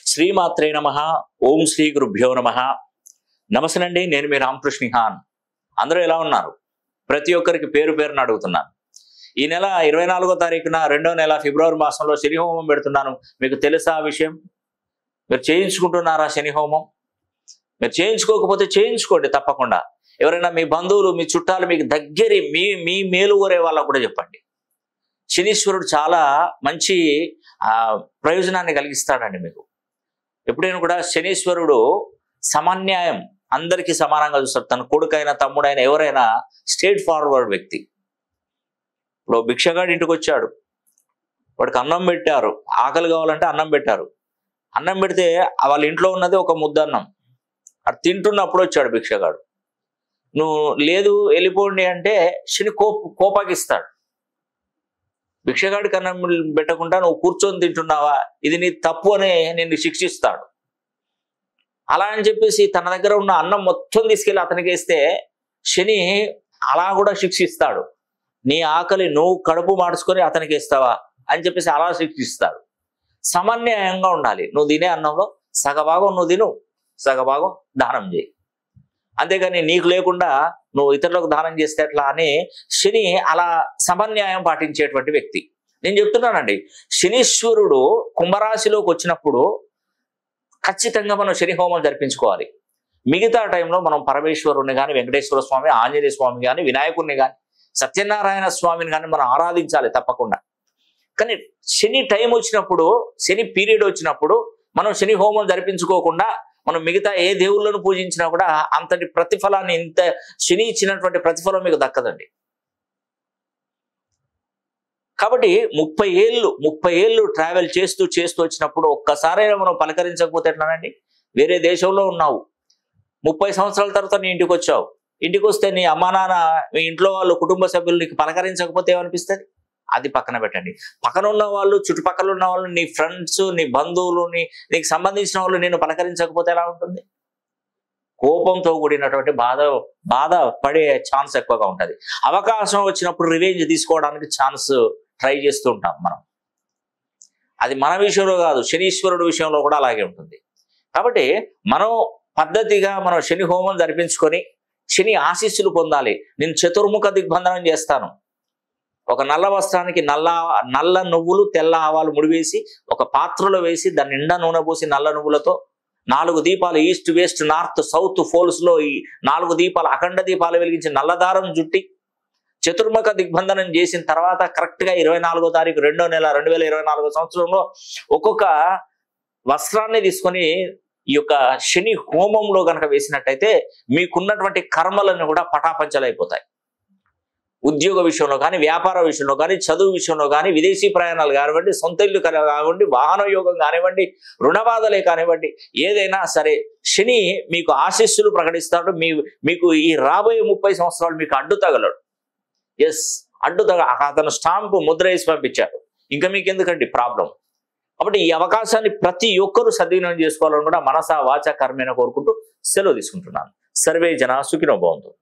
శ్రీమాత్రే నమః. ఓం శ్రీ గురుభ్యో నమః. నమస్తే అండి, నేను మీ రామకృష్ణిహాన్. అందరూ ఎలా ఉన్నారు? ప్రతి ఒక్కరికి పేరు పేరున అడుగుతున్నాను. ఈ నెల 24వ తారీఖున రెండో నెల ఫిబ్రవరి మాసంలో శని హోమం పెడుతున్నాను. మీకు తెలుసా ఆ విషయం? మీరు చేయించుకుంటున్నారా శని హోమం? మీరు చేయించుకోకపోతే చేయించుకోండి తప్పకుండా. ఎవరైనా మీ బంధువులు, మీ చుట్టాలు, మీకు దగ్గరి మీ మేలు కోరే వాళ్ళకు కూడా చెప్పండి. శనీశ్వరుడు చాలా మంచి ప్రయోజనాన్ని కలిగిస్తాడండి మీకు. ఎప్పుడైనా కూడా శనీశ్వరుడు సమన్యాయం, అందరికీ సమానంగా చూస్తాడు. తన కొడుకైనా తమ్ముడైనా ఎవరైనా స్ట్రేట్ ఫార్వర్డ్ వ్యక్తి. ఇప్పుడు భిక్షగాడి ఇంటికి వచ్చాడు, వాడికి అన్నం పెట్టారు, ఆకలి కావాలంటే అన్నం పెట్టారు. అన్నం పెడితే వాళ్ళ ఇంట్లో ఉన్నది ఒక ముద్దన్నం. అది తింటున్నప్పుడు వచ్చాడు భిక్షగాడు. నువ్వు లేదు వెళ్ళిపోండి అంటే శని కోపాకిస్తాడు. భిక్షగాడికి అన్నం పెట్టకుండా నువ్వు కూర్చొని తింటున్నావా, ఇది నీ తప్పు అని నిన్ను శిక్షిస్తాడు. అలా అని చెప్పేసి తన దగ్గర ఉన్న అన్నం మొత్తం తీసుకెళ్ళి అతనికి వేస్తే శని అలా కూడా శిక్షిస్తాడు. నీ ఆకలి నువ్వు కడుపు మార్చుకొని అతనికి ఇస్తావా అని చెప్పేసి అలా శిక్షిస్తాడు. సమన్యాయంగా ఉండాలి. నువ్వు తినే అన్నంలో సగభాగం నువ్వు తిను, సగభాగం దానం చేయి. అంతేగాని నీకు లేకుండా నువ్వు ఇతరులకు దానం చేస్తే ఎట్లా అని శని అలా సమన్యాయం పాటించేటువంటి వ్యక్తి. నేను చెప్తున్నానండి, శనీశ్వరుడు కుంభరాశిలోకి వచ్చినప్పుడు ఖచ్చితంగా మనం శని హోమం జరిపించుకోవాలి. మిగతా టైంలో మనం పరమేశ్వరుని కానీ, వెంకటేశ్వర స్వామి, ఆంజనేయ స్వామి కానీ, వినాయకుడిని కానీ, సత్యనారాయణ స్వామిని కానీ మనం ఆరాధించాలి తప్పకుండా. కానీ శని టైం వచ్చినప్పుడు, శని పీరియడ్ వచ్చినప్పుడు మనం శని హోమం జరిపించుకోకుండా మనం మిగతా ఏ దేవుళ్ళను పూజించినా కూడా అంతటి ప్రతిఫలాన్ని, ఇంత శని ఇచ్చినటువంటి ప్రతిఫలం మీకు దక్కదండి. కాబట్టి 30 ఏళ్ళు ట్రావెల్ చేస్తూ వచ్చినప్పుడు ఒక్కసారైనా మనం పలకరించకపోతే ఎట్లానండి? వేరే దేశంలో ఉన్నావు, 30 సంవత్సరాల తర్వాత నీ ఇంటికి వచ్చావు. ఇంటికి వస్తే నీ అమ్మా నాన్న, మీ ఇంట్లో వాళ్ళు, కుటుంబ సభ్యులు నీకు పలకరించకపోతే ఏమనిపిస్తుంది? అది పక్కన పెట్టండి. పక్కన ఉన్న వాళ్ళు, చుట్టుపక్కల ఉన్న వాళ్ళు, నీ ఫ్రెండ్స్, నీ బంధువులు, నీకు సంబంధించిన వాళ్ళు నేను పలకరించకపోతే ఎలా ఉంటుంది? కోపంతో కూడినటువంటి బాధ పడే ఛాన్స్ ఎక్కువగా ఉంటుంది. అవకాశం వచ్చినప్పుడు రివెంజ్ తీసుకోవడానికి ఛాన్స్ ట్రై చేస్తూ ఉంటాం మనం. అది మన విషయంలో కాదు, శనీశ్వరుడు విషయంలో కూడా అలాగే ఉంటుంది. కాబట్టి మనం పద్ధతిగా మనం శని హోమం జరిపించుకొని శని ఆశీస్సులు పొందాలి. నేను చతుర్ముఖ దిగ్బంధనం చేస్తాను. ఒక నల్ల వస్త్రానికి నల్ల నువ్వులు, తెల్ల ఆవాలు ముడివేసి ఒక పాత్రలో వేసి దాని నిండా నూనె పోసి నల్ల నువ్వులతో 4 దీపాలు, east, west, north, south poles లో ఈ 4 దీపాలు, అఖండ దీపాలు వెలిగించి నల్లదారం జుట్టి చతుర్ముఖ దిగ్బంధనం చేసిన తర్వాత కరెక్ట్ గా 24వ తారీఖు రెండో నెల 2024 సంవత్సరంలో ఒక్కొక్క వస్త్రాన్ని తీసుకొని ఈ యొక్క శని హోమంలో కనుక వేసినట్టయితే మీకున్నటువంటి కర్మలను కూడా పటాపంచలైపోతాయి. ఉద్యోగ విషయంలో కానీ, వ్యాపార విషయంలో కానీ, చదువు విషయంలో కానీ, విదేశీ ప్రయాణాలు కానివ్వండి, సొంత ఇల్లు కానివ్వండి, వాహన యోగం కానివ్వండి, రుణబాధలే కానివ్వండి, ఏదైనా సరే శని మీకు ఆశీస్సులు ప్రకటిస్తాడు. మీకు ఈ రాబోయే 30 సంవత్సరాలు మీకు అడ్డు తగలడు. ఎస్, అతను స్టాంపు ముద్ర వేసి పంపించాడు. ఇంకా మీకు ఎందుకండి ప్రాబ్లం? కాబట్టి ఈ అవకాశాన్ని ప్రతి ఒక్కరూ సద్వినియోగం చేసుకోవాలని కూడా మనసా వాచా కర్మేణ కోరుకుంటూ సెలవు తీసుకుంటున్నాను. సర్వే జన సుఖినో భవంతు.